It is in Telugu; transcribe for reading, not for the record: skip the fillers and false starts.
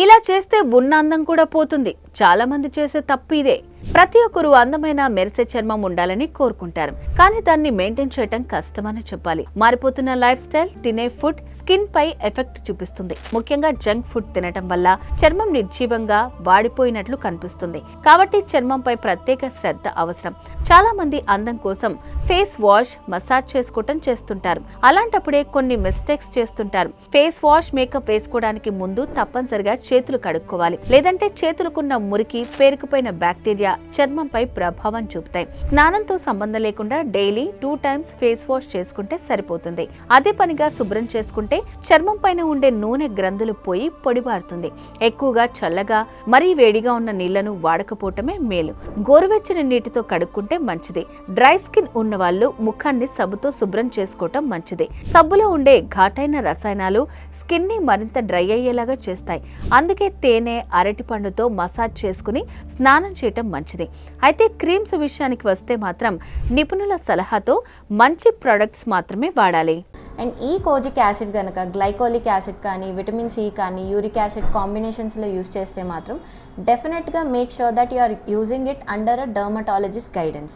ఇలా చేస్తే ఉన్న అందం కూడా పోతుంది. చాలా మంది చేసే తప్పు ఇదే. ప్రతి ఒక్కరు అందమైన మెరిసే చర్మం ఉండాలని కోరుకుంటారు, కానీ దాన్ని మెయింటైన్ చేయటం కష్టమని చెప్పాలి. మారిపోతున్న లైఫ్ స్టైల్, తినే ఫుడ్ స్కిన్ పై ఎఫెక్ట్ చూపిస్తుంది. ముఖ్యంగా జంక్ ఫుడ్ తినటం వల్ల చర్మం నిర్జీవంగా వాడిపోయినట్లు కనిపిస్తుంది. కాబట్టి చర్మంపై ప్రత్యేక శ్రద్ధ అవసరం. చాలా మంది అందం కోసం ఫేస్ వాష్, మసాజ్ చేసుకోవటం చేస్తుంటారు. అలాంటప్పుడే కొన్ని మిస్టేక్స్ చేస్తుంటారు. ఫేస్ వాష్, మేకప్ వేసుకోవడానికి ముందు తప్పనిసరిగా చేతులు కడుక్కోవాలి. లేదంటే చేతులకున్న మురికి, పేరుకుపోయిన బ్యాక్టీరియా చర్మంపై ప్రభావం చూపుతాయి. స్నానంతో సంబంధం లేకుండా డైలీ 2 టైమ్స్ ఫేస్ వాష్ చేసుకుంటే సరిపోతుంది. అదే పనిగా శుభ్రం చేసుకుంటే చర్మం పైన ఉండే నూనె గ్రంథులు పోయి పొడిబారుతుంది. ఎక్కువగా చల్లగా, మరీ వేడిగా ఉన్న నీళ్లను వాడకపోవటమే మేలు. గోరువెచ్చని నీటితో కడుక్కుంటే మంచిది. డ్రై స్కిన్ ఉన్న వాళ్ళు ముఖాన్ని సబ్బుతో శుభ్రం చేసుకోవటం మంచిది. సబ్బులో ఉండే ఘాటైన రసాయనాలు స్కిన్ ని మరింత డ్రై అయ్యేలాగా చేస్తాయి. అందుకే తేనె, అరటిపండుతో మసాజ్ చేసుకుని స్నానం చేయటం మంచిది. అయితే క్రీమ్స్ విషయానికి వస్తే మాత్రం నిపుణుల సలహాతో మంచి ప్రొడక్ట్స్ మాత్రమే వాడాలి. అండ్ ఈ కోజిక్ యాసిడ్ కనుక గ్లైకోలిక్ యాసిడ్ కానీ, విటమిన్ సి కానీ, యూరిక్ యాసిడ్ కాంబినేషన్స్లో యూస్ చేస్తే మాత్రం డెఫినెట్గా make sure that you are using it under a dermatologist guidance.